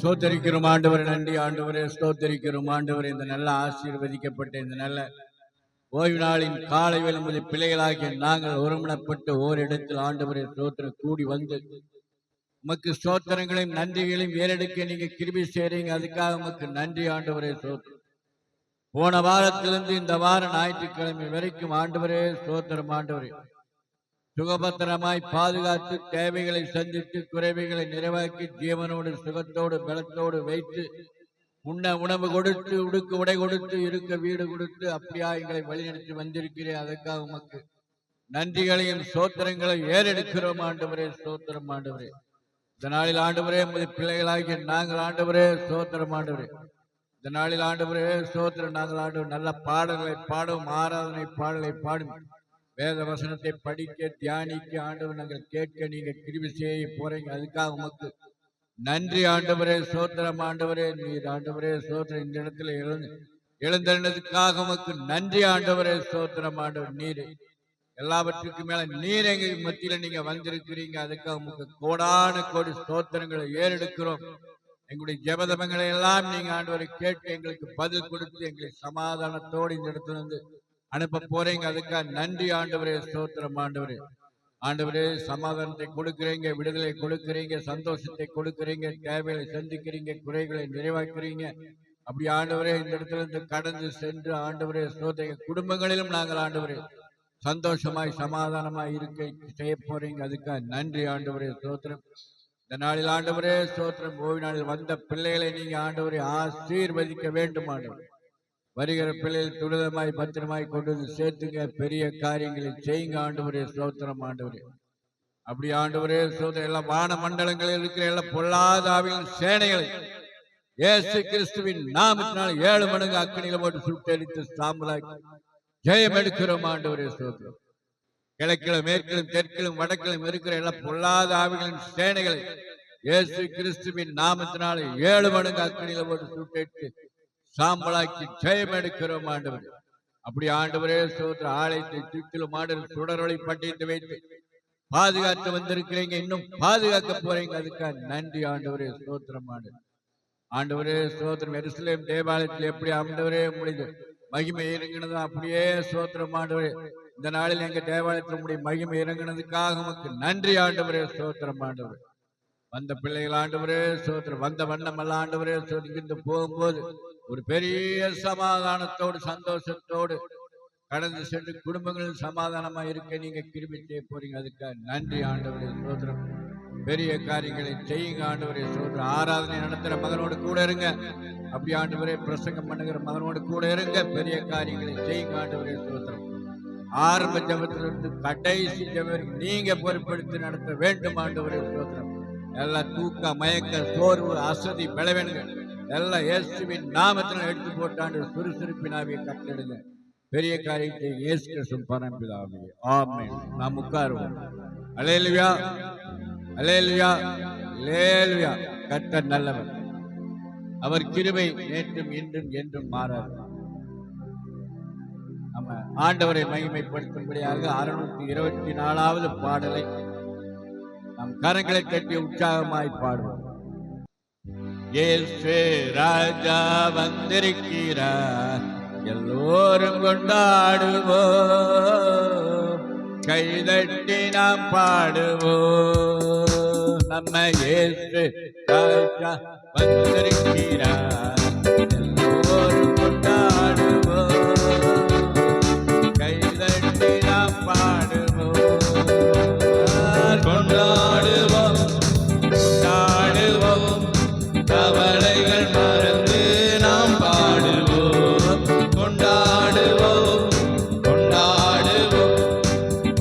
ஸ்தோத்தரிக்கிறோம் ஆண்டவரே. நன்றி ஆண்டவரே, ஸ்தோத்தரிக்கிறோம் ஆண்டவரே. இந்த நல்ல ஆசீர்வதிக்கப்பட்ட இந்த நல்ல ஓய்வு நாளின் காலை வேளை பிள்ளைகளாகிய நாங்கள் ஒருமனப்பட்டு ஓரிடத்தில் ஆண்டவரே ஸ்தோத்திரம் கூடி வந்து உமக்கு ஸ்தோத்திரங்களையும் நன்றிகளையும் ஏறெடுக்க நீங்க கிருபை செய்றீங்க. அதுக்காக உமக்கு நன்றி ஆண்டவரே ஸ்தோத்திரம். போன வாரத்திலிருந்து இந்த வாரம் ஞாயிற்றுக்கிழமை வரைக்கும் ஆண்டவரே ஸ்தோத்திரம் ஆண்டவரே சுகபத்திரமாய் பாதுகாத்து தேவைகளை சந்தித்து குறைவைகளை நிறைவாக்கி ஜீவனோடு சுகத்தோடு பலத்தோடு வைத்து உண்ண உணவு கொடுத்து உடுக்க உடை கொடுத்து இருக்க வீடு கொடுத்து அப்படியா எங்களை வழிநடத்தி வந்திருக்கிறேன். அதற்காக உமக்கு நன்றிகளையும் ஸ்தோத்திரங்களையும் ஏறெடுக்கிறோம் ஆண்டவரே ஸ்தோத்திரம் ஆண்டவரே. இந்த நாளில் ஆண்டவரே முதல் பிள்ளைகளாகிய நாங்கள் ஆண்டவரே ஸ்தோத்திரம் ஆண்டவரே. இந்த நாளில் ஆண்டவரே ஸ்தோத்திரம் நாங்கள் ஆண்டவர் நல்ல பாடல்களை பாடும் ஆராதனை பாடலை பாடும் வேத வசனத்தை படிக்க தியானிக்க ஆண்டவர் நாங்கள் கேட்க நீங்க கிருபை செய்ய போறீங்க. அதுக்காக உமக்கு நன்றி ஆண்டவரே ஸ்தோத்திரம் ஆண்டவரே. நீர் ஆண்டவரே ஸ்தோத்திரம் இந்த இடத்துல எழுந்ததுக்காக உமக்கு நன்றி ஆண்டவரே ஸ்தோத்திரம் ஆண்டவர். நீர் எல்லாவற்றுக்கும் மேல நீர் எங்க மத்தியில நீங்க வந்திருக்கிறீங்க. அதுக்காக உமக்கு கோடான கோடி ஸ்தோத்திரங்களை ஏறெடுக்கிறோம். எங்களுடைய ஜெபதபங்களை எல்லாம் நீங்க ஆண்டவரை கேட்டு எங்களுக்கு பதில் கொடுத்து எங்களை சமாதானத்தோடு இந்த இடத்துல இருந்து அனுப்ப போறீங்க. அதுக்காக நன்றி ஆண்டவரே ஸ்தோத்திரம் ஆண்டவரே. ஆண்டவரே சமாதானத்தை கொடுக்குறீங்க, விடுதலை கொடுக்குறீங்க, சந்தோஷத்தை கொடுக்குறீங்க, தேவைகளை சந்திக்கிறீங்க, குறைகளை நிறைவாக்குறீங்க. அப்படி ஆண்டவரே இந்த இடத்துல இருந்து கடந்து சென்று ஆண்டவரே ஸ்தோத்திர குடும்பங்களிலும் நாங்கள் ஆண்டவரே சந்தோஷமாய் சமாதானமாய் இருக்க செய்ய போறீங்க. அதுக்காக நன்றி ஆண்டவரே ஸ்தோத்திரம். இந்த நாளில் ஆண்டவரே ஸ்தோத்திரம் ஓய்வு நாளில் வந்த பிள்ளைகளை நீங்க ஆண்டவரே ஆசீர்வதிக்க வேண்டும் ஆண்டவரே. வருகிற பிள்ளைகள் துரிதமாய் பத்திரமாய் கொண்டு வந்து சேர்த்துங்க, பெரிய காரியங்களை செய்யுங்க ஆண்டவரே ஸ்தோத்திரம் ஆண்டவரே. அப்படி ஆண்டவரே ஸ்தோத்திரம் எல்லா வான மண்டலங்களில் இருக்கிற எல்லா பொல்லாத ஆவிகளின் சேனைகளை இயேசு கிறிஸ்துவின் நாமத்தினால் 7 மடங்கு அக்கினியில போட்டு சுட்டெரித்து சாம்பலாக்கி ஜெயம் எடுக்கிறோம் ஆண்டவரே ஸ்தோத்திரம். கிழக்கிலும் மேற்கிலும் தெற்கிலும் வடக்கிலும் இருக்கிற எல்லா பொல்லாத ஆவிகளின் சேனைகளை இயேசு கிறிஸ்துவின் நாமத்தினால் 7 மடங்கு அக்கினியில போட்டு சுட்டெரித்து சாம்பலாக்கி ஜெயம் எடுக்கிறோம் ஆண்டவர். அப்படி ஆண்டவரே ஸ்தோத்திர ஆலயத்தை சுற்றிலும் ஆண்டவர் சுடரொளி பட்டியத்தை வைத்து பாதுகாத்து வந்திருக்கிறீங்க, இன்னும் பாதுகாக்க போறீங்க. அதுக்காக நன்றி ஆண்டவரே ஸ்தோத்திரம் ஆண்டவர். ஆண்டவரே ஸ்தோத்திரம் எருசலேம் தேவாலயத்தில் எப்படி ஆண்டவரே முடிது மகிமை இறங்கினதோ அப்படியே ஸ்தோத்திரம் ஆண்டவரே. இந்த நாளில் எங்க தேவாலயத்தில் உடைய மகிமை இறங்கினதுக்காக உமக்கு நன்றி ஆண்டவரே ஸ்தோத்திரம் ஆண்டவர். வந்த பிள்ளைகள் ஆண்டவரே ஸ்தோத்திரம் வந்த வண்ணம் அல்ல ஆண்டவரே இங்கிருந்து போகும்போது ஒரு பெரிய சமாதானத்தோடு சந்தோஷத்தோடு கடந்து சென்று குடும்பங்களில் சமாதானமா இருக்க நீங்க கிருபை செய்ய போறீங்க. அதுக்காக நன்றி ஆண்டவரே ஸ்தோத்திரம். பெரிய காரியங்களை செய்யுங்க ஆண்டவரே ஸ்தோத்திரம். ஆராதனை நடத்துற மகனோடு கூட இருங்க. அப்படி ஆண்டவரே பிரசங்கம் பண்ணுகிற மகனோடு கூட இருங்க. பெரிய காரியங்களை செய்யுங்க ஆண்டவரே ஸ்தோத்திரம். ஆரம்ப ஜபத்திலிருந்து கடைசி ஜபம் நீங்க பொறுப்படுத்தி நடத்த வேண்டும் ஆண்டவரே ஸ்தோத்திரம். எல்லாம் தூக்க மயக்க சோர்வு அசதி பலவீனங்க எல்லாம் இயேசுவின் நாமத்தில் எடுத்து போட்டாண்டு சுறுசுறுப்பினாவே கட்டெடுங்க. பெரிய காரியத்தை இயேசு கிறிஸ்து பரம்பிதாவே ஆமென். நாம் உட்காருவோம். அல்லேலூயா அல்லேலூயா அல்லேலூயா. கர்த்தர் நல்லவர், அவர் கிருபை நேற்றும் இன்றும் என்றும் மாறாது. நம்ம ஆண்டவரை மகிமைப்படுத்தும்படியாக 624வது பாடலை நம் கரங்களை கட்டி உற்சாகமாய் பாடுவோம். இயேசு ராஜா வந்திருக்கிறார், எல்லோரும் கொண்டாடுவோம், கைதட்டி நாம் பாடுவோம். நம்ம இயேசு ராஜா வந்திருக்கிறார், எல்லோரும் கொண்டாடுவோம், கைதட்டி நாம் பாடுவோம். கொண்டாடுவோம் கொண்டாடுவோம், கவலைகள் மறந்து நாம் பாடுவோம். கொண்டாடுவோம் கொண்டாடுவோம்,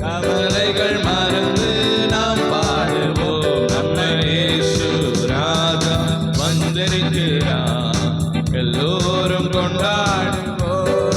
கவலைகள் மறந்து நாம் பாடுவோம். நம்ம இயேசு ராஜா வந்திருக்கிறார், எல்லோரும் கொண்டாடுவோம்,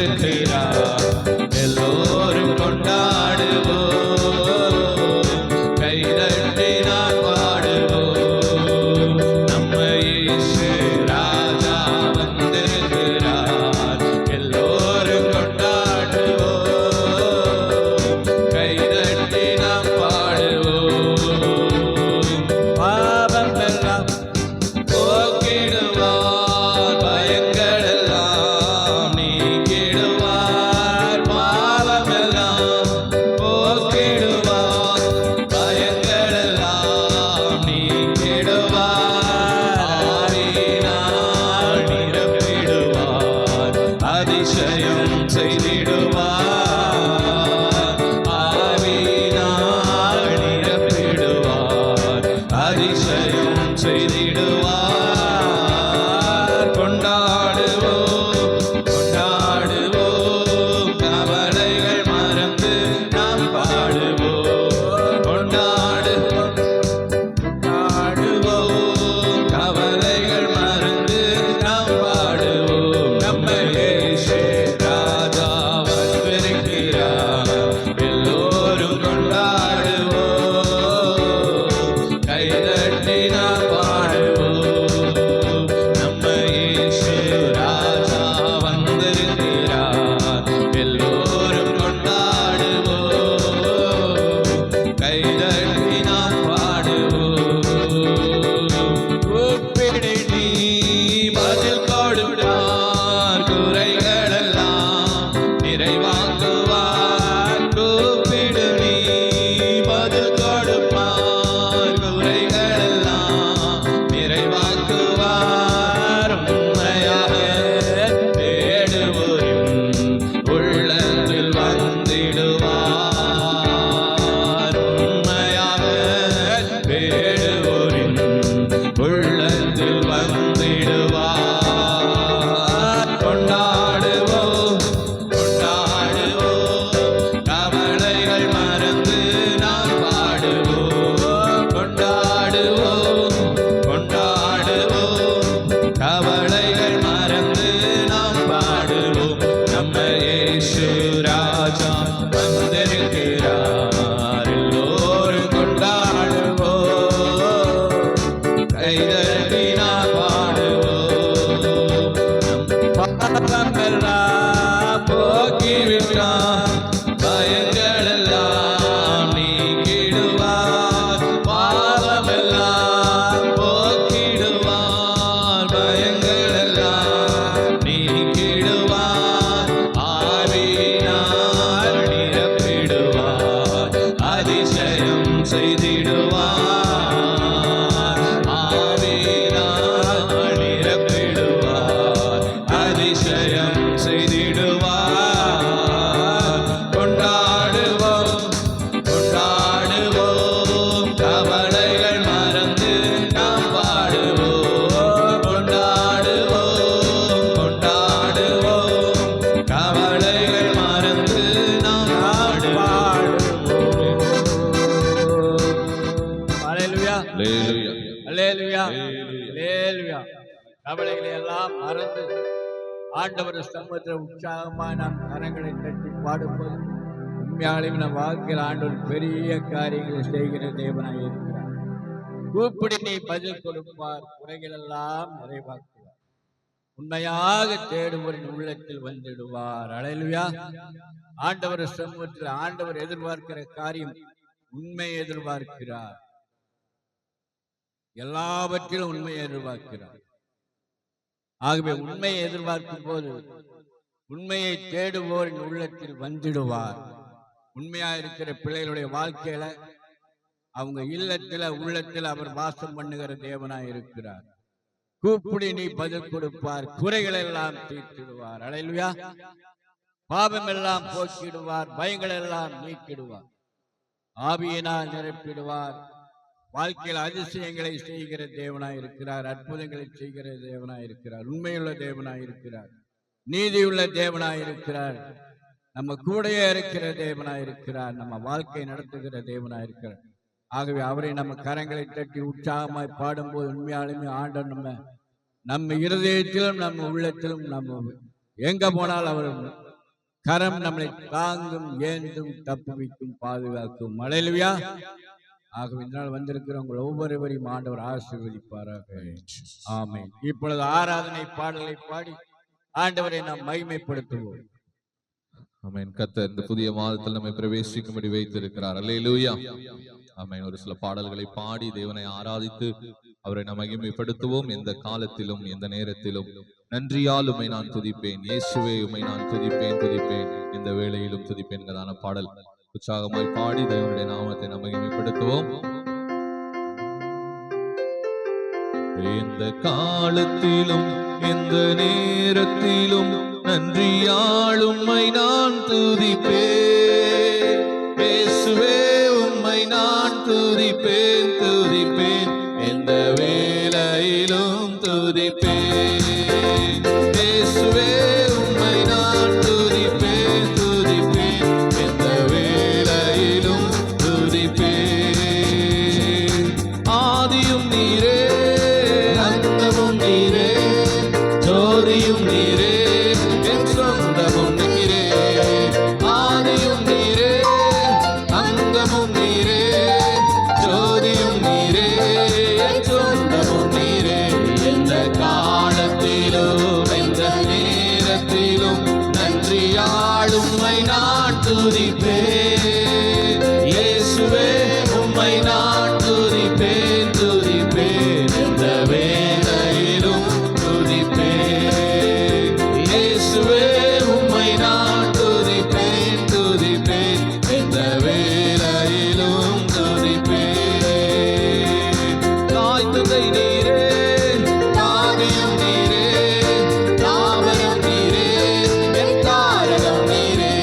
வந்திருக்கிறார். எல்லோரும் கொண்டாடுவோம், கைதட்டி நாம் பாடுவோம். நம்ம இயேசு ராஜா வந்திருக்கிறார். எல்லோரும் கொண்டாடுவோம், கைதட்டி நாம் பாடுவோம். பாவம் எல்லாம் போக்கிடுவார், பயங்கள் எல்லாம் நீக்கிடுவார். பாவம் எல்லாம் போக்கிடுவார், பயங்கள் எல்லாம் நீக்கிடுவார். ஆவியினால் நிரப்பிடுவார், அதிசயம் செய்திடுவார். ஆவியினால் நிரப்பிடுவார், அதிசயம் செய்திடுவார். கொண்டாடுவோம், கொண்டாடுவோம், கவலைகள் மறந்து நாம் பாடுவோம். கொண்டாடுவோம், கொண்டாடுவோம், கவலைகள் மறந்து நாம் பாடுவோம். நம்ம இயேசு ராஜா வந்திருக்கிறார். எல்லோரும் கொண்டாடுவோம், கைதட்டி நாம் பாடுவோம். நம்ம இயேசு ராஜா வந்திருக்கிறார். எல்லோரும் கொண்டாடுவோம், கைதட்டி நாம் பாடுவோம். கூப்பிடு நீ பதில் கொடுப்பார், குறைகளெல்லாம் நிறைவாக்குவார். கூப்பிடு நீ பதில் கொடுப்பார், குறைகளெல்லாம் நிறைவாக்குவார். உண்மையாக தேடுவோரின் உள்ளத்தில் வந்திடுவார். உண்மையாக தேடுவோரின் உள்ளத்தில் வந்திடுவார். கொண்டாடுவோம், கொண்டாடுவோம், கவலைகள் மறந்து நாம் பாடுவோம். கொண்டாடுவோம், கொண்டாடுவோம், கவலைகள் மறந்து நாம் பாடுவோம். நம்ம இயேசு ராஜா வந்திருக்கிறார். எல்லோரும் கொண்டாடுவோம், கைதட்டி நாம் பாடுவோம். நம் பாவமெல்லாம் போக்கிவிட்டார், பயங்கள் எல்லாம் நீக்கிடுவார். பாவமெல்லாம் போக்கிடுவார், பயங்கள் எல்லாம் நீக்கிடுவார். ஆவியினால் நிரப்பிடுவார், அதிசயம் செய்திடுவார். ஆவியினால் நிரப்பிடுவார், அதிசயம் செய்திடுவார். கொண்டாடுவோம், கொண்டாடுவோம், கவலைகள் மறந்து நாம் பாடுவோம். கொண்டாடுவோம், கொண்டாடுவோம், கவலைகள் மறந்து நாம் பாடுவோம். அல்லேலூயா, அல்லேலூயா, அல்லேலூயா, அல்லேலூயா. அல்லேலூயா. கவலைகளை எல்லாம் மறந்து ஆண்டவர் சமூகத்தில் உற்சாகமாக நாம் கரங்களை தட்டி பாடும்போது உண்மையாலும் நம் வாழ்க்கையில் ஆண்டவர் பெரிய காரியங்களை செய்கிற தேவனாய் இருக்கிறார். கூப்பிடு நீ பதில் கொடுப்பார், குறைகள் எல்லாம் நிறைவாக்குவார். உண்மையாக தேடுவோரின் உள்ளத்தில் வந்துடுவார். அல்லேலூயா. ஆண்டவர் சமூகத்தில் ஆண்டவர் எதிர்பார்க்கிற காரியம் உண்மையை எதிர்பார்க்கிறார். எல்லாவற்றிலும் உண்மையை எதிர்பார்க்கிறார். ஆகவே உண்மையை எதிர்பார்க்கும் போது உண்மையை தேடுவோரின் உள்ளத்தில் வந்துடுவார். உண்மையா இருக்கிற பிள்ளைகளுடைய வாழ்க்கையில அவங்க இல்லத்துல உள்ளத்தில் அவர் வாசம் பண்ணுகிற தேவனாய் இருக்கிறார். கூப்பிடி நீ பதில் கொடுப்பார், குறைகள் எல்லாம் தீர்த்திடுவார். அல்லேலூயா. பாவம் எல்லாம் போக்கிடுவார், பயங்கள் எல்லாம் நீக்கிடுவார். ஆவியினால் நிரப்பிடுவார். வாழ்க்கையில் அதிசயங்களை செய்கிற தேவனாய் இருக்கிறார். அற்புதங்களை செய்கிற தேவனாய் இருக்கிறார். உண்மையுள்ள தேவனாய் இருக்கிறார். நீதியுள்ள தேவனாய் இருக்கிறார். நம்ம கூடயே இருக்கிற தேவனாய் இருக்கிறார். நம்ம வாழ்க்கை நடத்துகிற தேவனாய் இருக்கிறார். ஆகவே அவரை நம்ம கரங்களை தட்டி உற்சாகமாய் பாடும்போது உண்மையாலுமே ஆண்டவர் நம்ம இருதயத்திலும் நம்ம உள்ளத்திலும் நம்ம எங்க போனால் அவர் கரம் நம்மளை தாங்கும், ஏந்தும், தப்புவிக்கும், பாதுகாக்கும். அல்லேலூயா. ஆகவே இதனால் வந்திருக்கிற உங்கள் ஒவ்வொருவரையும் ஆண்டவர் ஆசீர்வதிப்பாராக. ஆமென். இப்பொழுது ஆராதனை பாடலை பாடி ஆண்டவரை நாம் மகிமைப்படுத்துவோம். ஆமென். கர்த்தர் இந்த புதிய மாதத்தில் நம்மை பிரவேசிக்கும்படி வைத்திருக்கிறார். அல்லேலூயா. ஆமென். ஒரு சில பாடல்களை பாடி தேவனை ஆராதித்து அவரை நாம் மகிமைப்படுத்துவோம். எந்த காலத்திலும் எந்த நேரத்திலும் நன்றியால் உம்மை நான் துதிப்பேன், இயேசுவே உம்மை நான் துதிப்பேன் துதிப்பேன், இந்த வேளையிலும் துதிப்பேன் என்கிறதான பாடல் உற்சாகமாய் பாடி தேவனுடைய நாமத்தை நாம் மகிமைப்படுத்துவோம். எந்த காலத்திலும் எந்த நேரத்திலும் நன்றியால் உம்மை நான் துதிப்பேன், இயேசுவே உம்மை நான் துதிப்பேன் துதிப்பேன், எந்த வேளையிலும் துதிப்பேன், இயேசுவே உம்மை நான் துதிப்பேன் துதிப்பேன், எந்த வேளையிலும் துதிப்பேன். ஆதியும் நீரே, அந்தமும் நீரே, ஜோதியும் நீரே, என் சொந்தமும் நீரே. ஆதியும் நீரே, அந்தமும் நீரே, ஜோதியும் நீரே, என் சொந்தமும் நீரே. எந்த காலத்திலும் எந்த நேரத்திலும் நன்றியால் உம்மை நான் துதிப்பேன், இயேசுவே உம்மை நான் துதிப்பேன் துதிப்பேன், எந்த வேளையிலும் துதிப்பேன், இயேசுவே உம்மை நான் துதிப்பேன் துதிப்பேன், எந்த வேளையிலும் துதிப்பேன். தாய் தந்தை நீரே, தாதியும் நீரே, தாவரம் நீரே, என் தாரகம் நீரே.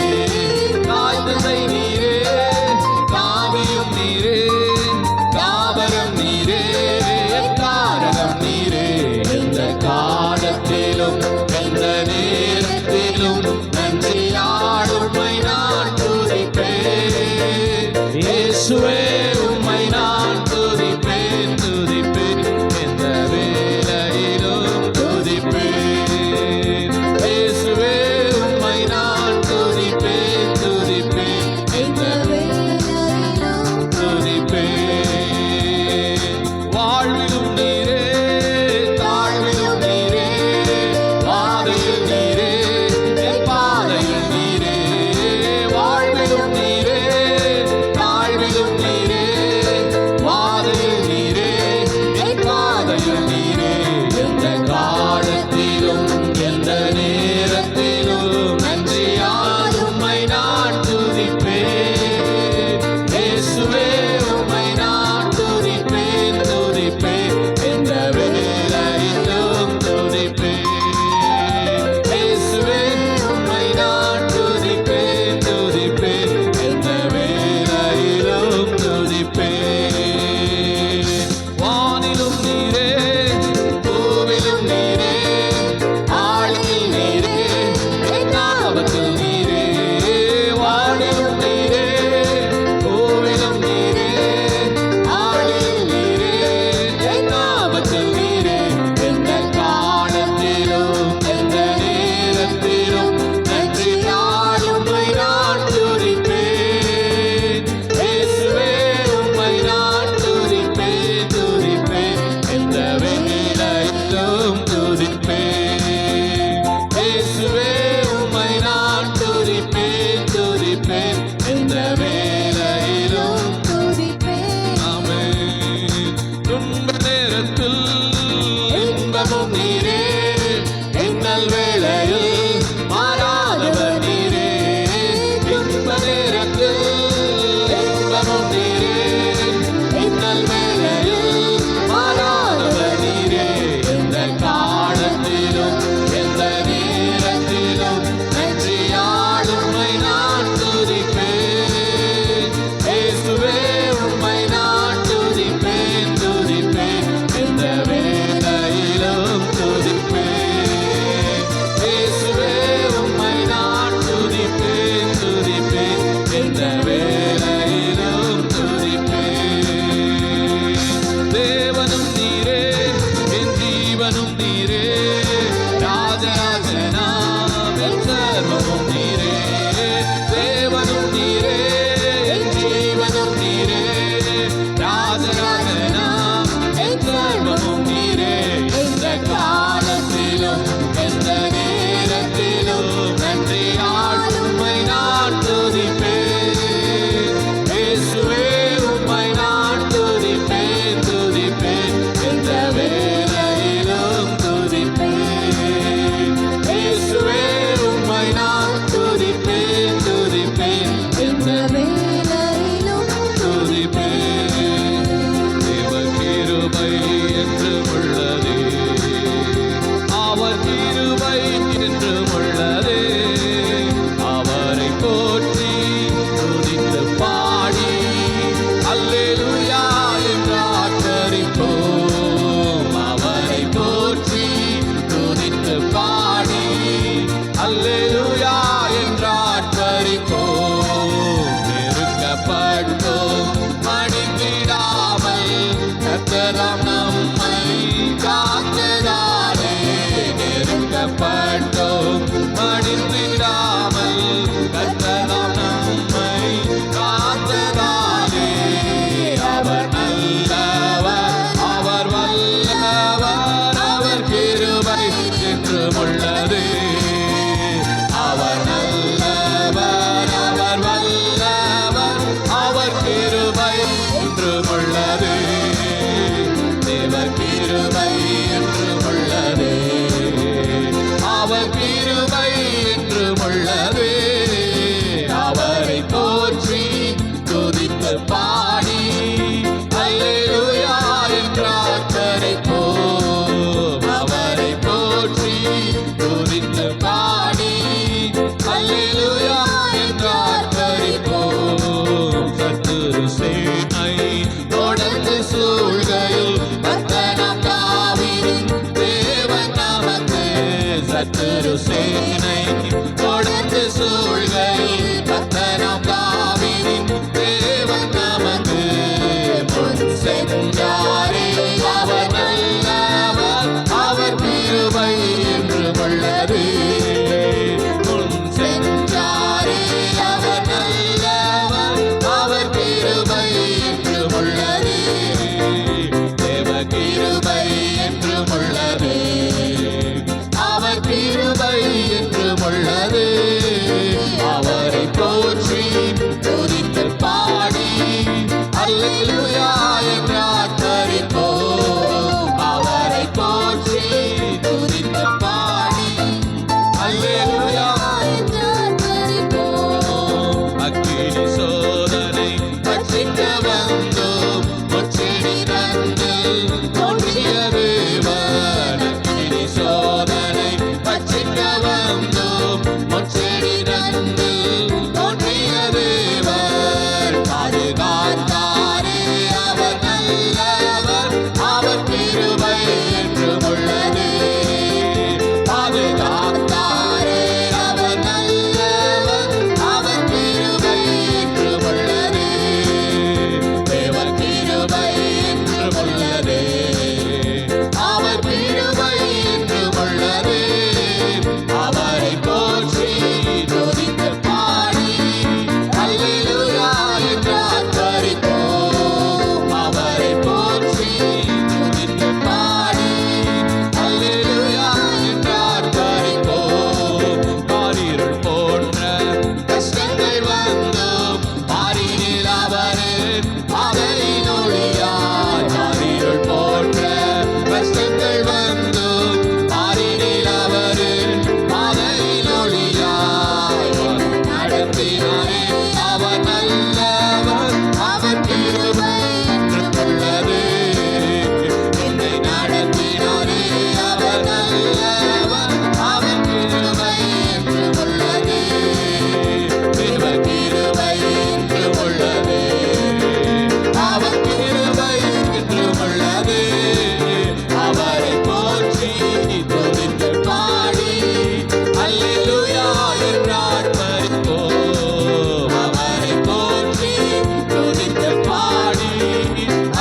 தாய் தந்தை நீரே, சேனை தொடர்ந்து சூழ்கையில் கர்த்தராம் தாவீதின் தேவன் நமக்கு முன் சென்றாரே. அவர் நல்லவர், அவர் கிருபை என்றும் உள்ளது. முன் சென்றாரே, அவர் நல்லவர், அவர் கிருபை என்றும் உள்ளது. தேவ கிருபை என்றும் உள்ளது, அவர் கிருபை என்றும் உள்ளது. அவரை போற்றி துதித்து பாடி அல்லேலூயா என்று ஆர்ப்பரிப்போம். அவரை போற்றி துதித்து பாடி அல்லேலூயா என்று ஆர்ப்பரிப்போம். அக்கினி சோதனை பட்சிக்க வந்தோம், முச்செடி நன்றில் தோன்றிய தேவன். அக்கினி சோதனை பட்சிக்க வந்தோம், முச்செடி நன்றில் தோன்றிய தேவன். பாதுகாத்தாரே, அவர் நல்லவர், அவர் கிருபை என்றும் உள்ளது. பாதுகாத்தாரே, அவர் நல்லவர், அவர் கிருபை என்றும் உள்ளது. தேவ கிருபை என்றும் உள்ளது, அவர் கிருபை என்றும் உள்ளது. அவரை போற்றி துதித்து பாடி அல்லேலூயா என்று ஆர்ப்பரிப்போம். அவரை போற்றி துதித்து பாடி அல்லேலூயா என்று ஆர்ப்பரிப்போம். பாரிருள் போன்ற கஷ்டங்கள் வந்தோம், பாரினில் அவரின் பாதையின் ஒளியாய். பாரிருள் போன்ற கஷ்டங்கள் வந்தோம், பாரினில் அவரின் பாதையின் ஒளியாய். நடத்தினாரே, அவர் நல்லவர், அவர் கிருபை என்றும் உள்ளது. என்னை நடத்தினாரே, அவர் நல்லவர், அவர் கிருபை என்றும் உள்ளது. தேவ கிருபை என்றும் உள்ளது, அவர் கிருபை என்றும் உள்ளது. அவரை போற்றி துதித்து பாடி அல்லேலூயா என்று ஆர்ப்பரிப்போம். அவரை போற்றி துதித்து பாடி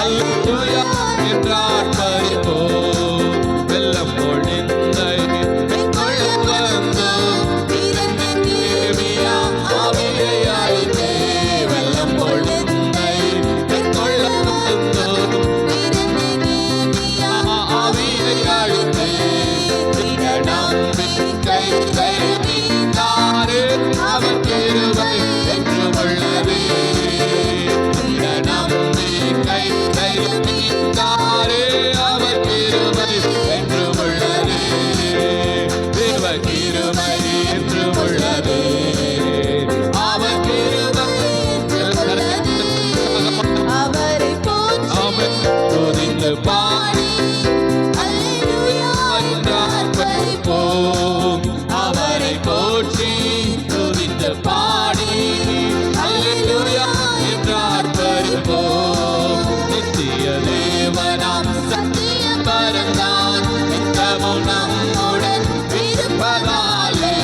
அல்லேலூயா என்று ஆர்ப்பரிப்போம். வெள்ளம் பொழிந்த கொள்ள வந்தோம், தேவியா ஆவியை அழைத்தே. வெள்ளம் பொழிந்த கொள்ள வந்தோம், ஆவியை அழைத்தே. நம்பிக்கை தைரியத்தாரே, அவர் கிருபை என்றும் உள்ளது. நம்பிக்கை தைரியத்தாரே, அவர் கிருபை என்றும் உள்ளது. தேவ கிருபை என்றும் உள்ளது, அவர் கிருபை என்றும் உள்ளது. அவரை போற்றி அவர் துதித்து பாடி அல்லேலூயா என்று ஆர்ப்பரிப்போம். அவரை போற்றி துதித்து பாடி அல்லேலூயா என்று ஆர்ப்பரிப்போம். நித்திய தேவனாம் சத்திய பரந்தான், நித்தமும் நம்முடன் இருப்பதாலே.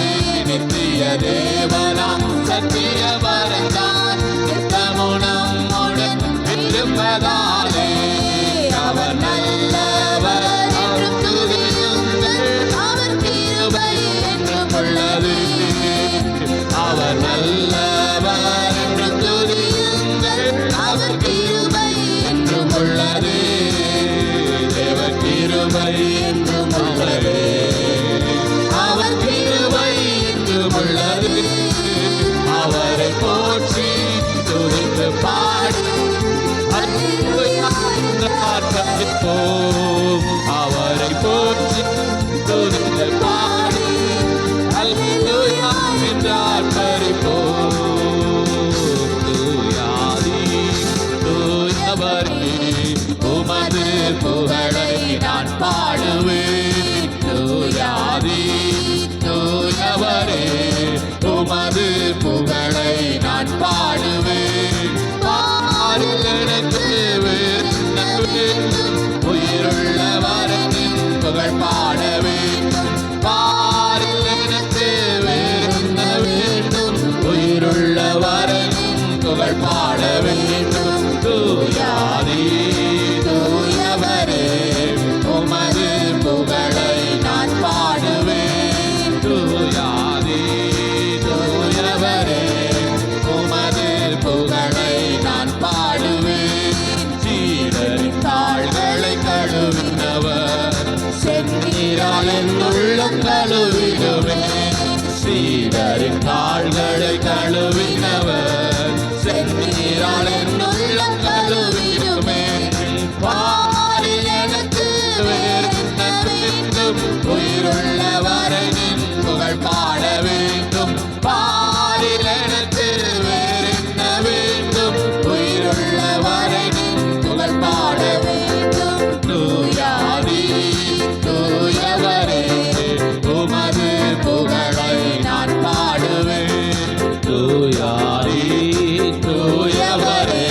நித்திய தேவனாம் சத்திய பரந்தான், நித்தமும் நம்முடன் இருப்பதாலே. அவர் நல்லவர் என்றும் துதியுங்கள், அவர் கிருபை என்றும் உள்ளது. அவர் நல்லவர் என்றும் துதியுங்கள், அவர் கிருபை என்றும் உள்ளது. தேவ கிருபை என்றும் உள்ளது, அவர் கிருபை என்றும் உள்ளது. அவரை போற்றி துதித்து பாடி அல்லேலூயா என்று ஆர்ப்பரிப்போம். அவரை போற்றி துதித்து பாடி அல்லேலூயா என்று ஆர்ப்பரிப்போம். தூயாதி தூயவரே, உமது புகழை நான் பாடுவேன். தூயாதி தூயவரே, உமது புகழை நான் பாடுவேன். பாரில் எனக்கு வேண்டும், உயிருள்ளவரின் புகழ் பாட வேண்டும். புகழ் பாட வேண்டும். தூயாதி தூயவரே உமது புகழை நான் பாடுவேன். தூயாதி தூயவரே உமது புகழை நான் பாடுவேன். சீடரின் தாள்களை கழுவினவர் செந்நீரால் என் உள்ளம் கழுவிடுவேன். சீடரின் தாள்களை கழுவினவர் செந்நீரால் என் உள்ளம் கழுவிடுவேன். பாரில் எனக்கு வேறென்ன வேண்டும்? உயிருள்ள வரை நின் புகழ் பாட வேண்டும். பாரில் எனக்கு வேறென்ன வேண்டும்? உயிருள்ள வரை நின் புகழ் பாட வேண்டும். தூயாதி தூயவரே உமது புகழை நான் பாடுவேன். தூயாதி தூயவரே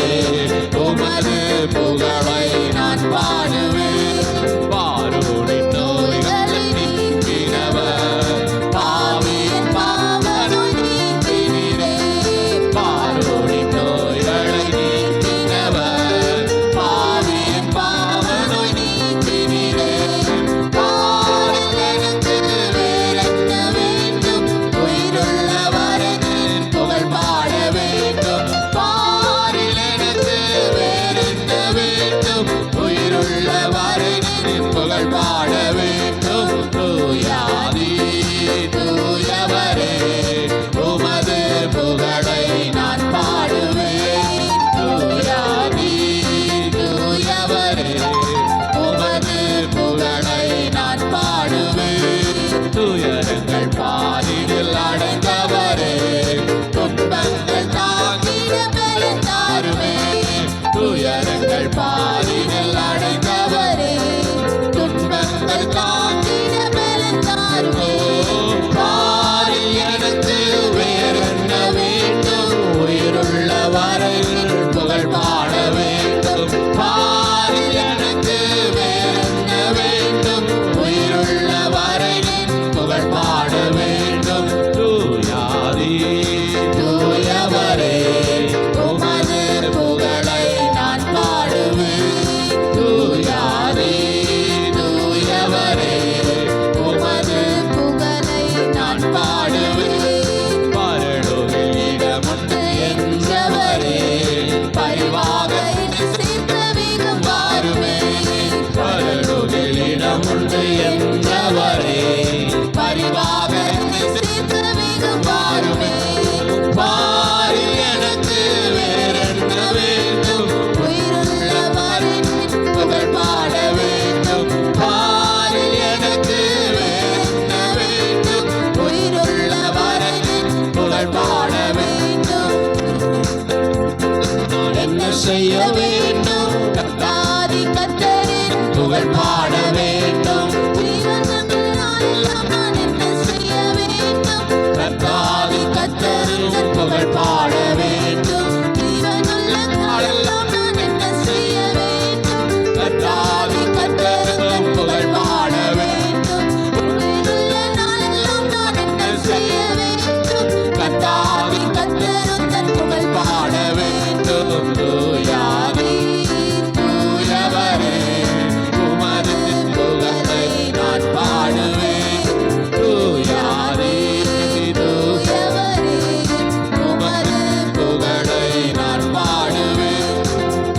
உமது புகழை நான் பாடுவேன். பாரோடின் நோய்களை நீக்கினவர் பாவியின் பாவனை நீக்கினீரே. பாரோடின் நோய்களை நீக்கினவர் பாவியின் பாவனை நீக்கினீரே. பாரில் எனக்கு வேறென்ன வேண்டும்? உயிருள்ள வரை நின் புகழ் பாட வேண்டும். பாரில் எனக்கு வேறென்ன வேண்டும்? உயிருள்ள வரை நின் புகழ் பாட வேண்டும். தூயாதி தூயவரே உமது புகழை நான் பாடுவேன். தூயாதி தூயவரே உமது புகழை நான் பாடுவேன். துயரங்கள் பாரினில் அடைந்தவரே துன்பங்கள் தாங்கிட பலன் தாருமே. துயரங்கள் பாரினில் அடைந்தவரே துன்பங்கள் தாங்கிட பலன் தாருமே. பாரில் எனக்கு வேறென்ன வேண்டும்? உயிருள்ள வரையில் புகழ் பாட வேண்டும். பாரில் எனக்கு வேறென்ன வேண்டும்? உயிருள்ள வரையில் புகழ் பாட வேண்டும். தூயாதி தூயவரே உமது புகழை நான் பாடுவேன். தூயாதி தூயவரே உமது புகழை நான் பாடுவேன். பரலோகில் இடமுண்டு என்றவரே பரிவாக என்னை சேர்க்க வேகம் வாருமே. பரலோகில் இடமுண்டு என்றவரே பரிவாக என்னை சேர்க்க வேகம் வாருமே. பாரில் எனக்கு வேறென்ன வேண்டும்? உயிருள்ள வரை நின் புகழ் பாட வேண்டும். பாரில் எனக்கு வேறென்ன வேண்டும்? உயிருள்ள வரை நின் புகழ் பாட வேண்டும். என்ன செய்ய வேண்டும்? கர்த்தாதி கர்த்தரின் புகழ் பாட வேண்டும். ஜீவனெல்லாம் நான் என்ன செய்ய வேண்டும்? கர்த்தாதி கர்த்தரின் புகழ் பாட வேண்டும். ஜீவனுள்ள நாளெல்லாம் நான் என்ன செய்ய வேண்டும்? கர்த்தாதி கர்த்தரின் புகழ் பாட வேண்டும். உயிருள்ள நாளெல்லாம் நான் என்ன செய்ய வேண்டும்? கர்த்தாதி கர்த்தரின் புகழ் பாட வேண்டும். தூயாதி தூயவரே உமது புகழை நான் பாடுவேன். தூயாதி தூயவரே உமது புகழை நான் பாடுவேன்.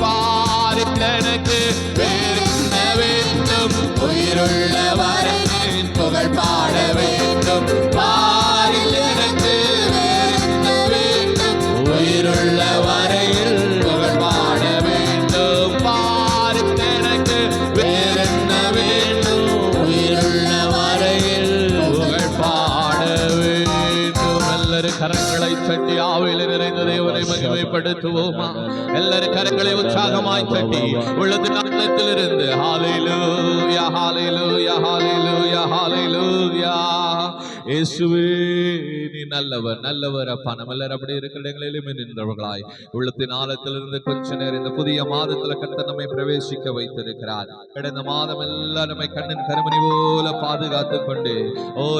பாரில் எனக்கு வேறென்ன வேண்டும்? உயிருள்ள வரை நின் புகழ் பாட வேண்டும். பாரில் எனக்கு வேறென்ன வேண்டும்? உயிருள்ள வரையில் புகழ் பாட வேண்டும். பாரில் எனக்கு வேறென்ன வேண்டும்? உயிருள்ள வரையில் புகழ் பாட வேண்டும். எல்லாரும் கரங்களை தட்டி ஆவியில் நிறைந்த தேவனை மகிமைப்படுத்துவோமா? எல்லாரும் கரங்களை உற்சாகமாய் தட்டி உள்ளது நாட்டத்திலிருந்து ஹalleluya hallelujah hallelujah hallelujah இயேசுவே நீ நல்லவர் நல்லவர் அப்பா. நம்ம எல்லாரும் அப்படி இருக்கிற இடங்களிலும் நின்றவர்களாய் உள்ளத்தின் ஆழத்திலிருந்து கொஞ்ச நேரம் இந்த புதிய மாதத்துல கர்த்தர் நம்மை பிரவேசிக்க வைத்திருக்கிறார். கடந்த மாதம் எல்லாம் நம்மை கண்ணின் கருமணி போல பாதுகாத்து கொண்டு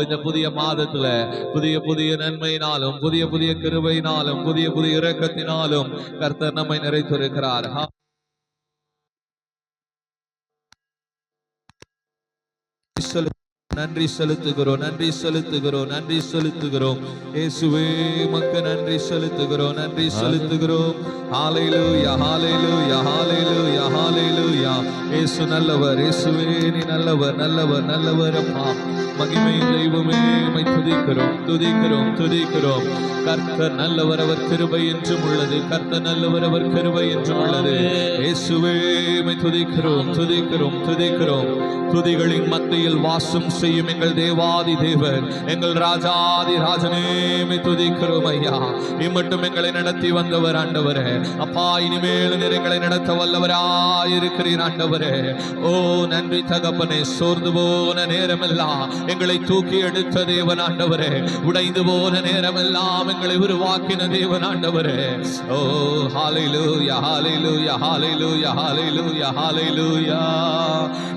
இந்த புதிய மாதத்துல புதிய புதிய நன்மையினாலும் புதிய புதிய கிருபையினாலும் புதிய புதிய இரக்கத்தினாலும் கர்த்தர் நம்மை நிறைத்திருக்கிறார். நன்றி செலுத்துகிறோம், நன்றி செலுத்துகிறோம், நன்றி செலுத்துகிறோம். இயேசுவே உமக்கு நன்றி செலுத்துகிறோம், நன்றி செலுத்துகிறோம். ஹalleluya ஹalleluya ஹalleluya ஹalleluya. இயேசு நல்லவர், இயேசுவே நீ நல்லவர் நல்லவர் நல்லவர் அப்பா. மகிமை தெய்வமே உம்மை துதிக்கிறோம் துதிக்கிறோம் துதிக்கிறோம். கர்த்தர் நல்லவர், அவர் கிருபை என்றும் உள்ளது. கர்த்தர் நல்லவர், அவர் கிருபை என்றும் உள்ளது. இயேசுவே உம்மை துதிக்கிறோம் துதிக்கிறோம் துதிக்கிறோம். துதிகளின் மத்தியில் வாசம் செய்யும் எங்கள் தேவாதி தேவன், எங்கள் ராஜாதி ராஜனே உம்மை துதிக்கிறோம் ஐயா. இம்மட்டும் எங்களை நடத்தி வந்தவர் ஆண்டவரே அப்பா. இனிமேல் எங்களை நடத்த வல்லவராயிருக்கிறீர் ஆண்டவரே. ஓ நன்றி தகப்பனே. சோர்ந்து போன நேரமெல்லாம் எங்களை தூக்கி எடுத்த தேவன் ஆண்டவரே. உடைந்து போன நேரமெல்லாம் எங்களை உருவாக்கின தேவன் ஆண்டவரே. ஓ ஹalleluya ஹalleluya ஹalleluya ஹalleluya ஹalleluya.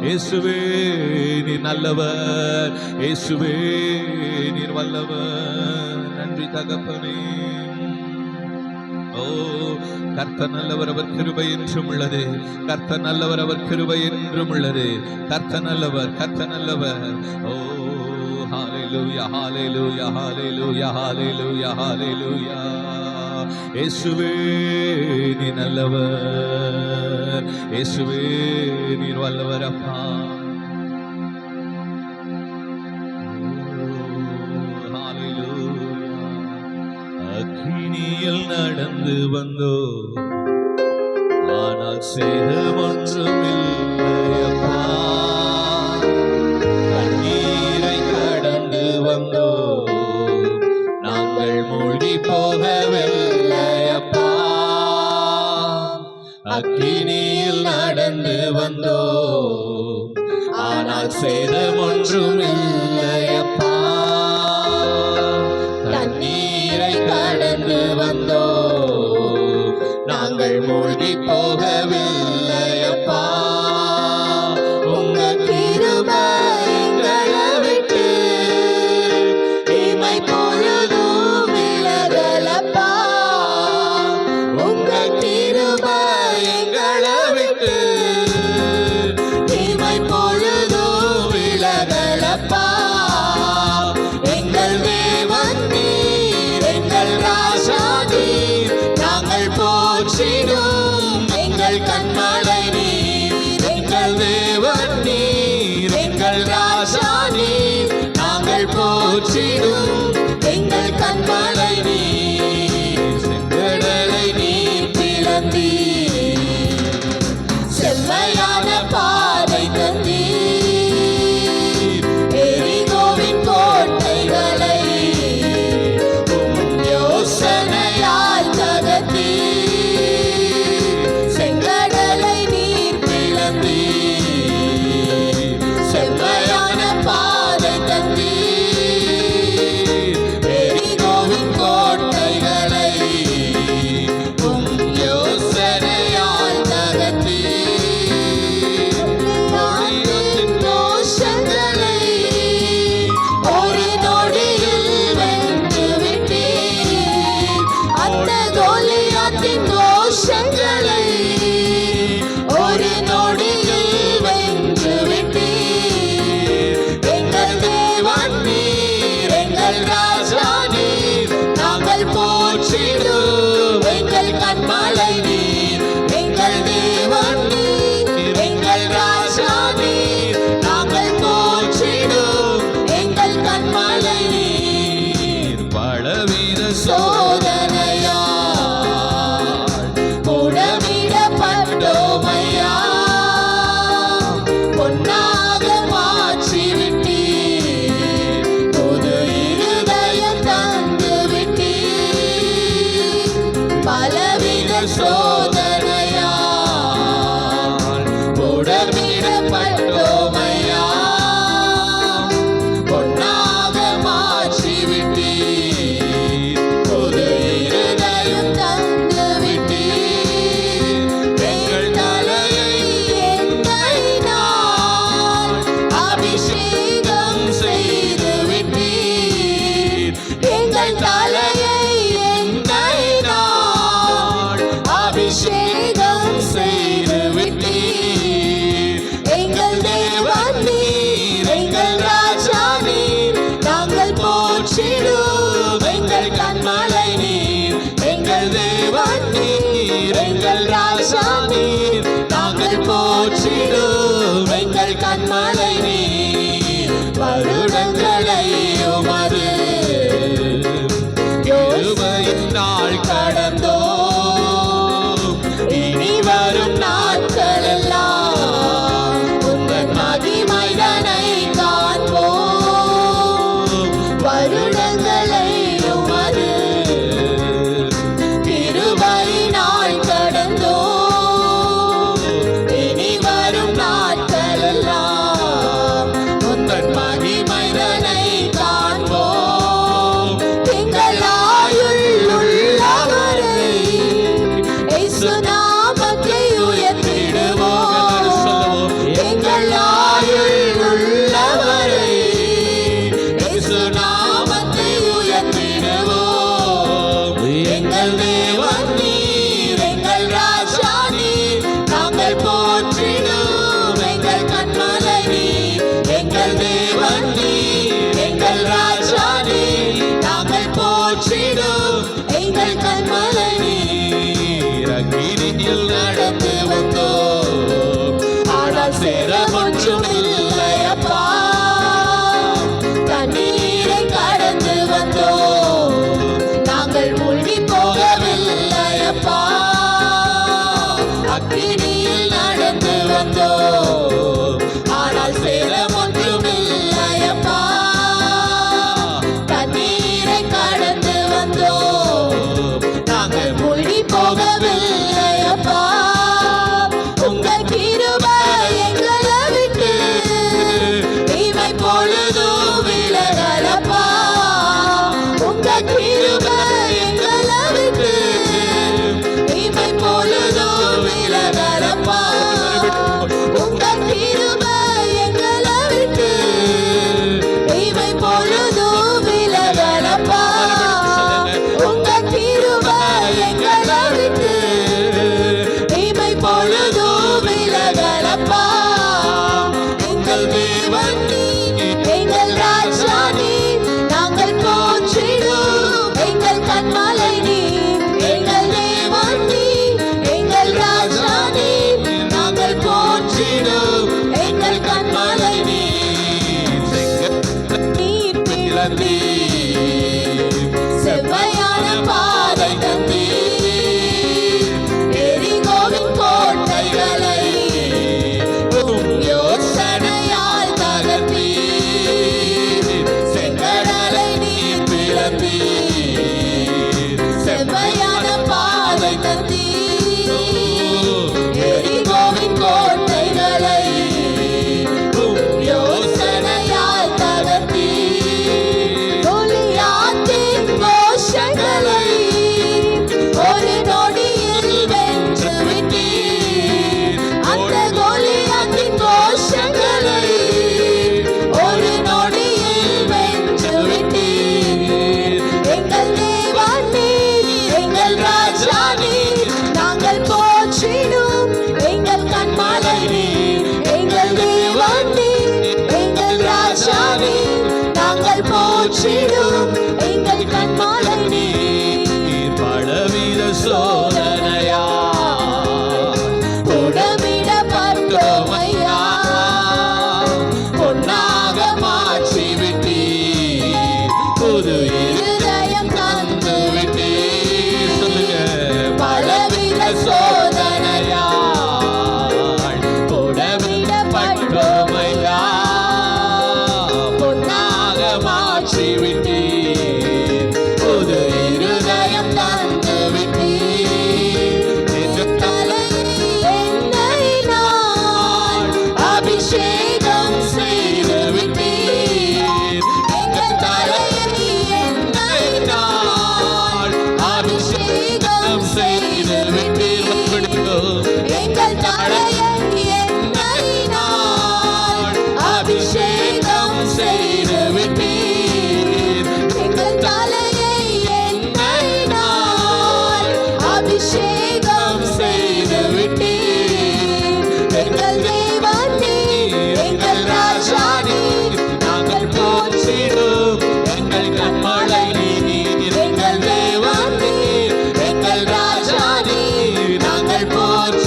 இயேசுவே நீ நல்லவர், இயேசுவே நீர் வல்லவர். நன்றி தகப்பனே. ஓ கர்த்தர் நல்லவர், அவர் கிருபை என்றும் உள்ளது. கர்த்தர் நல்லவர், அவர் கிருபை என்றும் உள்ளது. கர்த்தர் நல்லவர், கர்த்தர் நல்லவர். ஓ ஹalleluya ஹalleluya ஹalleluya ஹalleluya ஹalleluya. இயேசுவே நீ நல்லவர், இயேசுவே நீர் வல்லவர் அப்பா. அக்கினியில் நடந்து வந்தோ ஆனால் சேதம் ஒன்றுமில்லையப்பா. கண்ணீரை கடந்து வந்தோ நாங்கள் மூழ்கி போகவில்லையப்பா. அக்கினியில் நடந்து வந்தோ ஆனால் சேதம் ஒன்றுமில்லையப்பா. தண்ணீரை கடந்து வந்தோ நாங்கள் மூழ்கி போகவில்லையப்பா. உங்க கிருபை எங்களை விட்டு இமை பொழுதும் விலகலப்பா. உங்க கிருபை எங்களை விட்டு இமை பொழுதும் விலகலப்பா. எங்கள் தேவன் நீர், எங்கள் ராஜா நீர், நாங்கள் போற்றிடும் எங்கள் கண்மலை நீர். எங்கள் தேவன் நீர், எங்கள் ராஜா நீர், நாங்கள் போற்றிடும் எங்கள் கண்மலை நீர். செங்கடலை நீர் பிளந்தீர், செம்மையான பாதை தந்தீர். எரிகோவின் கோட்டைகளை உம் யோசனையால் தகர்த்தீர். செங்கடலை நீர் பிளந்தீர், செம்மையான பாதை தந்தீர். எரிகோவின் கோட்டைகளை உம் யோசனையால் தகர்த்தீர். வானத்தின் தோஷங்களை ஒரு நொடியில் வென்று விட்டீர். அந்த கோலியாத்தின் தோஷங்களை ஒரு நொடியில் வென்று விட்டீர். எங்கள் தேவன் நீர், எங்கள் ராஜா நீர், நாங்கள் போற்றிடும் எங்கள் கண்மலை நீர். எங்கள் தேவன் நீர், எங்கள் ராஜா நீர், நாங்கள் போற்றிடும் எங்கள் கண்மலை நீர். பலவித சோதனையால் புடமிடப்பட்டோமையா, பொன்னாக மாற்றி விட்டீர். புது இருதயம் தந்து விட்டீர். பலவித சோதனையால் புடமிடப்பட்டோமையா, பொன்னாக மாற்றி விட்டீர். ராஜா நீர், நாங்கள் போற்றிடும் எங்கள் கண்மலை நீர். வருடங்களை உமது கிருபையின் நாள் கடந்தோம், இனி வரும் நாட்கள் எல்லாம் உங்கள் மகிமைதனை காண்போம். வருடங்களை உமது கிருபையினால் கடந்தோம், இனி வரும் நாட்கள் எல்லாம் உங்கள் மகிமைதனை காண்போம். எங்கள் ஆயுள் உள்ளவரை இயேசு நாமத்தை உயர்த்திடுவோம். எங்கள் ஆயுள் உள்ளவரை இயேசு நாமத்தை உயர்த்திடுவோம். எங்கள் தேவன் நீர், எங்கள் ராஜா நீர், நாங்கள் போற்றிடும் எங்கள் கண்மலை நீர். எங்கள் தேவன் நீர், எங்கள் ராஜா நீர், நாங்கள் போற்றிடும் எங்கள் கண்மலை நீர். அக்கினியில் நடந்து வந்தோம், ஆனால் சேர ஒன்றும் இல்லையப்பா. தண்ணீரை கடந்து வந்தோம், நாங்கள் மூழ்கி போகவில்லையப்பா. அக்கினியில் நடந்து வந்தோம், ஆனால் சேர ஒன்றும் இல்லையப்பா. தண்ணீரை கடந்து வந்தோம், நாங்கள் மூழ்கி போகவில்லையப்பா. உங்கள் கிருபை எங்களை விட்டு இமை பொழுதும் விலகலப்பா. உங்கள் கிருபை எங்களை விட்டு இமை பொழுதும் விலகலப்பா. உங்கள் கிருபை எங்களை விட்டு இமை பொழுதும் விலகலப்பா. உங்கள் கிருபை எங்களை விட்டு இமை பொழுதும் விலகலப்பா. எங்கள் தேவன் நீர், எங்கள் ராஜா நீர், நாங்கள் போற்றிடும் எங்கள் கண்மலை நீர். எங்கள் தேவன் நீர், எங்கள் ராஜா நீர், நாங்கள் போற்றிடும் எங்கள் கண்மலை நீர். நீர் பிளந்தீர், செவ்வையான பாதை தந்தீர். எரிகோவின் கோட்டைகளை உம் யோசனையால் தகர்த்தீர். செங்கடலை நீர் பிளந்தீர், செவ்வையான பாதை தந்தீர். எரிகோவின் கோட்டைகளை உம் யோசனையால் தகர்த்தீர். கோலியாத்தின் கோஷங்களை ஒரு நொடியில் வென்று விட்டீர். அந்த கோலியாத்தின் கோஷங்களை ஒரு நொடியில் வென்று விட்டீர். எங்கள் தேவன் நீர், எங்கள் ராஜா நீர், நாங்கள் போற்றிடும் எங்கள் கண்மலை நீர். எங்கள் தேவன் நீர், எங்கள் ராஜா நீர், நாங்கள் போற்றிடும் எங்கள் கண்மலை நீர். பலவித சோதனையா உடமிடப்பட்டோமையா, பொன்னாக மாற்றி விட்டீர். புது இருதயம் தந்து விட்டீர். சொல்லுங்க. பலவித சோதனையா உடமிடப்பட்டோமையா, பொன்னாக மாற்றி விட்டீர். புது இருதயம் தந்து விட்டீர். எங்கள் என்னை நான் அபிஷேகம் செய்து விட்டீர். எங்கள் தலையை என்னை நான் அபிஷேகம் செய்து விட்டீர். எங்கள் தலையை என்னை நான் அபிஷேகம் செய்து விட்டீர். எங்கள் தலையை என்னை நான் அபிஷேகம் செய்து விட்டீர். எங்கள் தேவன் நீர், எங்கள் ராஜா நீர், நாங்கள் போற்றிடும் எங்கள் கண்மலை நீர். எங்கள் தேவன் நீர், எங்கள் ராஜா நீர், நாங்கள் போற்றி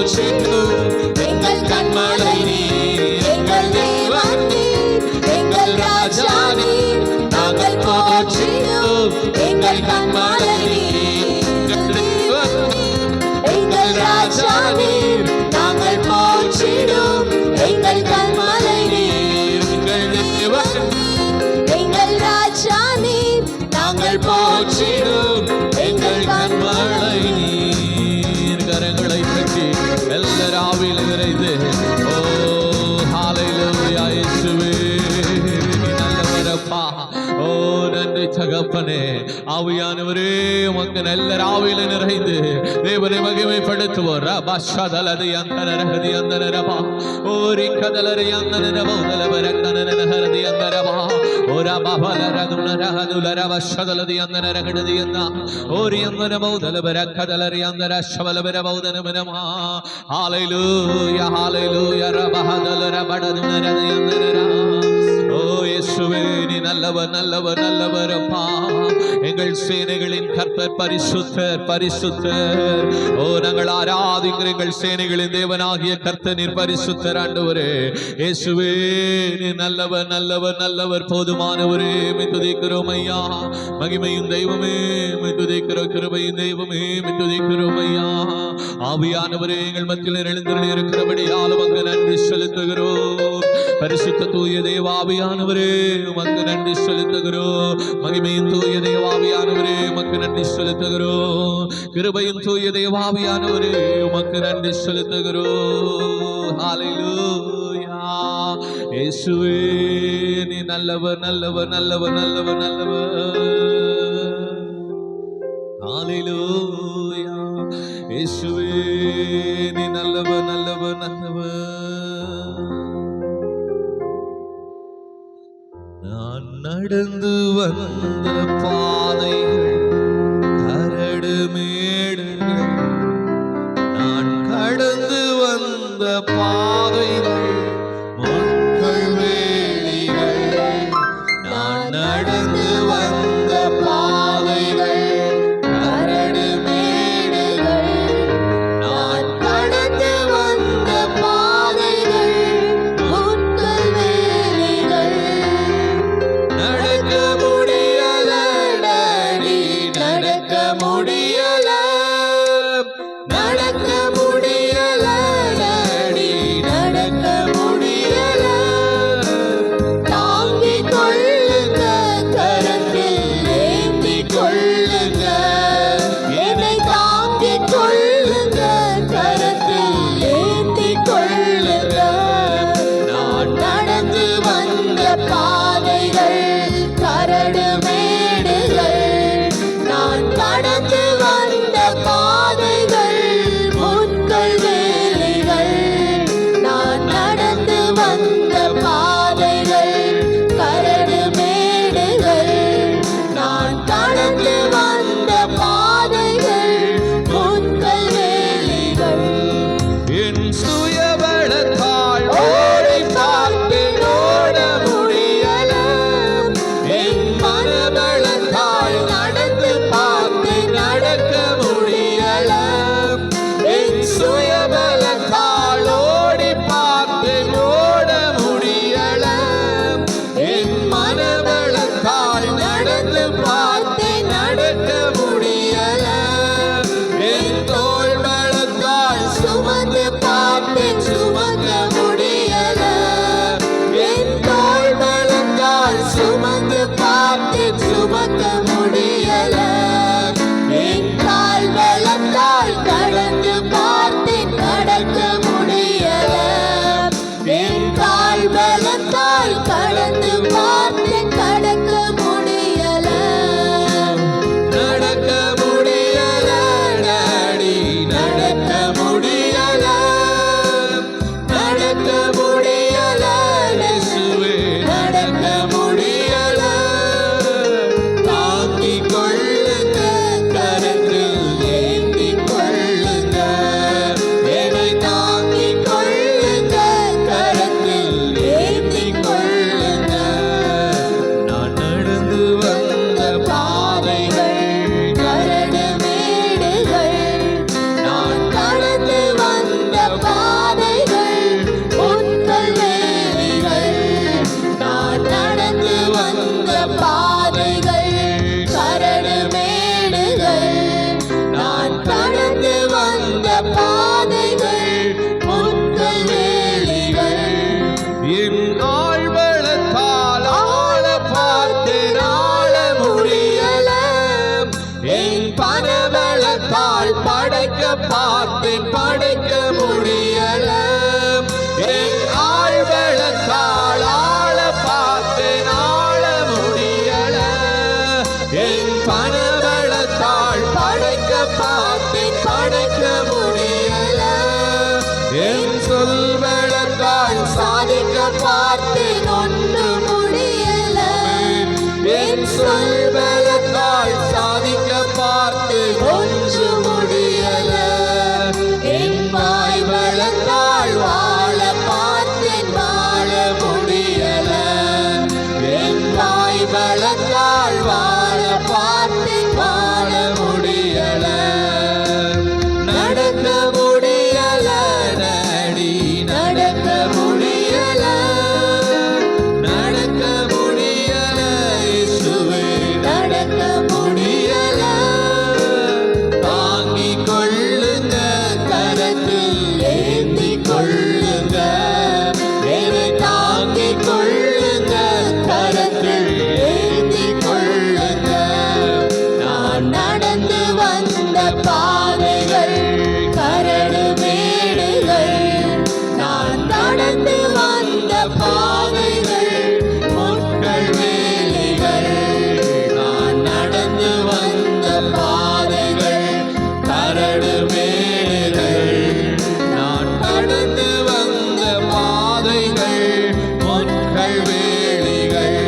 போற்றிடும் எங்கள் கண்மலை நீர், எங்கள் தேவன் நீர், எங்கள் ராஜா நீர், நாங்கள் போற்றிடும் எங்கள் கண்மலை நீர், எங்கள் தேவன் நீர், எங்கள் ராஜா நீர், நாங்கள் போற்றிடும் எங்கள் கண்மலை நீர், எங்கள் தேவன் நீர், எங்கள் ராஜா நீர், நாங்கள் போற்றிடும் எங்கள் கண்மலை நீர். கரங்களை தட்டி எல்லாராவில் நிறைந்து ஓ ஹalleluya இயேசுவே நீ நல்லவரப்பா. ஓ நன்றி தகப்பனே. ஆவியானவரே உமக்கு நல்லராவில் நிறைந்து தேவனை மகிமைப்படுத்துவோர். ரபஷதலதி அந்தரஹதி அந்தரபா ஓரி கதலரி அந்தரபா உதலபரந்தனனஹரதி அந்தரபா ஓரா பபலரதுலரஹதுலரவஷதலதி அந்தரஹதி அந்த ஓரி அந்தரபா உதலபரக்கதலரி அந்தர ஷவலபரபா உதனமனமா. ஹalleluya ஹalleluya ரபஹதலரபடதுனரதி அந்தரா. ஓ இயேசுவே நீ நல்லவர் நல்லவர் நல்லவரப்பா. எங்கள் சேனைகளின் கர்த்தர் பரிசுத்தர் பரிசுத்தர். ஓ நாங்கள் ஆராதிக்கிற எங்கள் சேனைகளின் தேவனாகிய கர்த்தர் நீர் பரிசுத்தர் ஆண்டவரே. இயேசுவே நீ நல்லவர் நல்லவர் நல்லவர் போதுமானவரே. துதிக்கிறோம் ஐயா. மகிமையும் தெய்வமே துதிக்கிறோம். கிருபையும் தெய்வமே துதிக்கிறோம் ஐயா. ஆவியானவரே எங்கள் மத்தியில் எழுந்தருளி இருக்கிறபடியால் உமக்கு நன்றி செலுத்துகிறோம். பரிசுத்த தூய தேவாவியானவரே உமக்கு நன்றி செலுத்துகிறோம். மகிமையும் தூய தேவாவியானவரே உமக்கு நன்றி செலுத்துகிறோம். கிருபையும் தூய தேவாவியானவரே உமக்கு நன்றி செலுத்துகிறோம். ஹalleluya இயேசுவே நீ நல்லவர் நல்லவர் நல்லவர் நல்லவர் நல்லவர். ஹalleluya இயேசுவே நீ நல்லவர் நல்லவர் நல்லவர். நான் நடந்து வந்த பாதைகள் கரடு மேடுகள், நான் கடந்து வந்த பாதைகள் முட்கள் வேலிகள், நான் நடந்து வந்த பாதைகள் கரடு மேடுகள், நான் கடந்து வந்த பாதைகள் முட்கள் வேலிகள், நடக்க முடியல டாடி நடக்க முடியல, நடக்க முடியல டாடி நடக்க முடியல, தாங்கிக் கொள்ளுங்க கரத்தில் ஏந்திக் கொள்ளுங்க, என்னை தாங்கிக் கொள்ளுங்க கரத்தில் ஏந்திக் கொள்ளுங்க. நான் நடந்து வந்த பாதைகள் கரடு மேடுகள், நான் கடந்து வந்த பாதைகள் முட்கள் வேலிகள், நான் நடந்து வந்த பாதைகள் கரடு மேடுகள், நான் கடந்து வந்த பாதைகள் முட்கள் வேலிகள். என் சுயபலத்தால் ஓடி பார்த்தேன் ஓட முடியல, என் மனபலத்தால் நடந்து பார்த்தேன் நட பலத்தால் படைக்க பார்த்தேன், படைக்க முடியல. என் ஆழ்வெள்ளத்தால் ஆள பார்த்தேன், ஆள முடியல. என் பணவளத்தால் படைக்க பார்த்தேன், படைக்க முடியல. என் சொல்வளத்தால் சாதிக்க பார்த்தேன், ஒன்று முடியல. என் சொல்வளத்தால் சாதிக்க பார்த்தேன், ஒன்று முடியல. என் வாய் வளத்தால் வாழ பார்த்தேன், வாழ முடியல. என் வாய் வளத்தால் வாழ பார்த்தேன், வாழ முடியல. நடக்க முடியல நடி, நடக்க முடியல. நடக்க முடியல இயேசுவே, நடக்க முடியல. தாங்கிக் கொள்ளுங்க, கரத்தில் ஏந்திக் கொள்ளுங்க. என்னை தாங்கிக் கொள்ளுங்க, கரத்தில் ஏந்திக் கொள்ளுங்க. நான் நடந்து வந்த பாதைகள் கரடு மேடுகள். நான் நடந்து வந்த பாதைகள் முட்கள் வேலிகள். நான் நடந்து வந்த பாதைகள் கரடு மேடுகள். நான் கடந்து வந்த பாதைகள் முட்கள் வேலிகள்.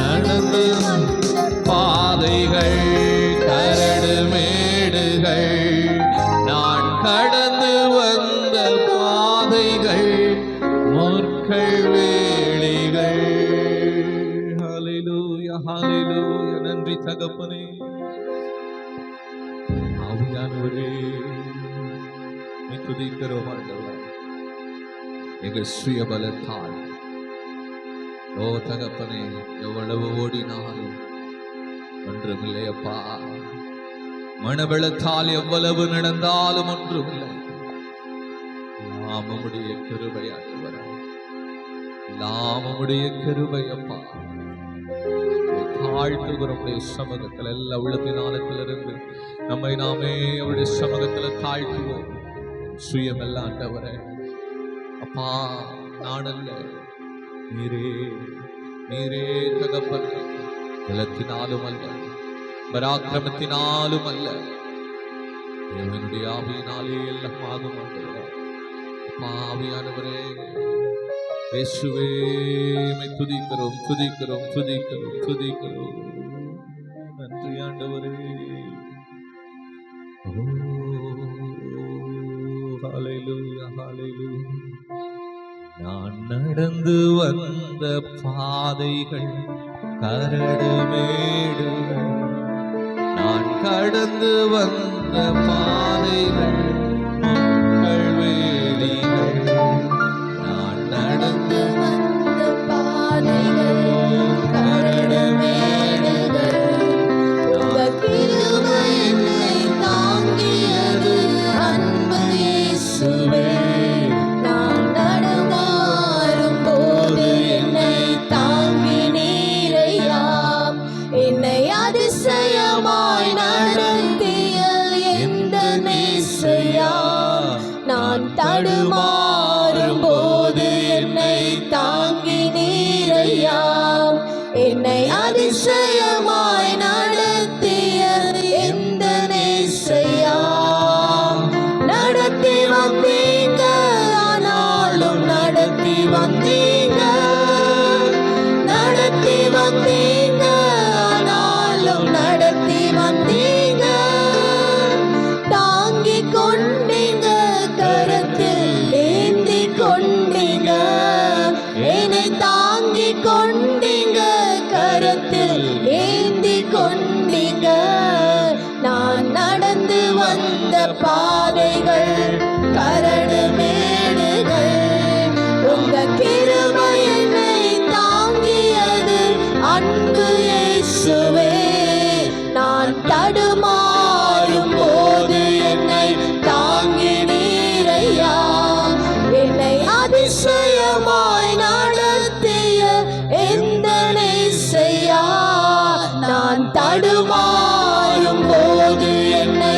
நடந்து பாதைகள் கரடு மேடுகள். நான் கடந்து வந்த பாதைகள் முற்கள் வேலிகள். ஹல்லேலூயா, ஹல்லேலூயா. நன்றி தகப்பனே. ஆவியானவரே, உம்மை துதிக்கிறோம் ஆண்டவரே. எங்கள் சுயபலத்தால் ஓ தகப்பனே, எவ்வளவு ஓடினாலும் ஒன்றுமில்லையப்பா. மனவெளத்தால் எவ்வளவு நடந்தாலும் ஒன்றுமில்லை. எல்லாம் உம்முடைய கிருபை ஆண்டவரே, எல்லாம் உம்முடைய கிருபை அப்பா. தாழ்த்துகிறோம் உடைய சமூகத்தில். எல்லா உள்ளத்தின் ஆழத்திலிருந்து நம்மை நாமே அவருடைய சமூகத்தில் தாழ்த்துவோம். சுயமெல்லாம் ஆண்டவரே அப்பா, நானல்ல, நீரே, நீரே தகப்பனே. பலத்தினாலும் அல்ல, பராக்கிரமத்தினாலும் அல்ல, தேவனுடைய ஆவியினாலே எல்லாம் ஆகும் ஆண்டவரே. அப்பா, ஆவியானவரே, இயேசுவே, உம்மை துதிக்கிறோம், துதிக்கிறோம், துதிக்கிறோம், துதிக்கிறோம். நன்றி ஆண்டவரே. ஓ, ஹல்லேலூயா, ஹல்லேலூயா. நான் நடந்து வந்த பாதைகள் கரடு மேடுகள். நான் கடந்து வந்த பாதைகள் முட்கள் வேலிகள். நான் நடந்து வந்த பாதைகள் கரடு மேடுகள். உங்க கிருபை என்னை தாங்கியது, அன்பு இயேசுவே. நான் தடுமாறும் போது என்னை தாங்கினீரையா. என்னை அதிசயமாய் நடத்திய எந்த நேசையா. நான் தடுமாறும் போது என்னை தாங்கினீரையா. என்னை அதிசயமாய் நடத்திய எந்த நேசையா. நடத்தி வந்தீங்க, ஆனாலும் நடத்தி வந்தீங்க. நடத்தி வந்தீங்க, ஆனாலும் நடத்தி வந்தீங்க. தாங்கிக் கொண்டீங்க, கரத்தில் ஏந்தி கொண்டீங்க. என்னை தாங்கிக் கொண்டீங்க, கரத்தில் ஏந்தி கொண்டீங்க. நான் நடந்து வந்த பாதைகள் கரடு மேடுகள். உங்க கிருபை என்னை தாங்கியது, அன்பு இயேசுவே. நான் தடுமாறும் போது என்னை தாங்கினீரையா. என்னை அதிசயமாய் நடத்திய எந்த நேசையா. நான் தடுமாறும் போது என்னை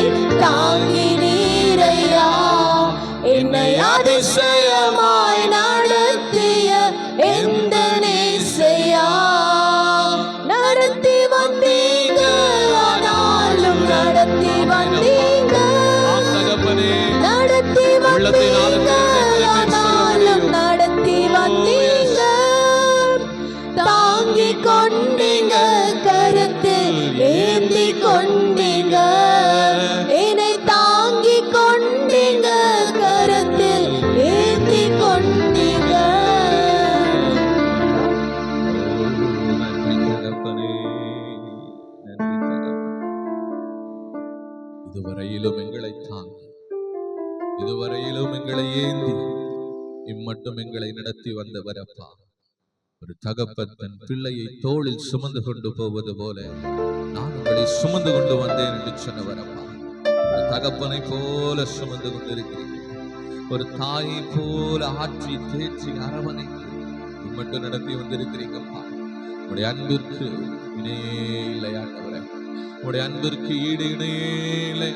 வந்தீங்க ஆம் தகப்பனே, நடத்தி உள்ளத்தின் வந்தீங்க ஆனாலும் நடத்தி வந்தீங்க தாங்கி கொண்டீங்க கருத்தில் ஏந்தி கொண்டீங்க என்னை தாங்கி கொண்டீங்க கருத்தில் ஏந்தி கொண்டீங்க நன்றி தகப்பனே, நன்றி தகப்பனே. இதுவரையிலும் எங்களை தாங்கி, இதுவரையிலும் எங்களை ஏந்தி, இம்மட்டும் எங்களை நடத்தி வந்தவர் அப்பா. ஒரு தகப்பன் தன் பிள்ளையை தோளில் சுமந்து கொண்டு போவது போல நான் உங்களை சுமந்து கொண்டு வந்தேன் என்று சொன்னவர் அப்பா. ஒரு தகப்பனை போல சுமந்து கொண்டிருக்கிறீர்கள், ஒரு தாயை போல ஆற்றி தேற்றி அரவணைத்து இம்மட்டும் நடத்தி வந்திருக்கிறீங்கப்பா. உடைய அன்பிற்கு இணையே இல்லை ஆண்டவரே, உடைய அன்பிற்கு ஈடு இணையே இல்லை.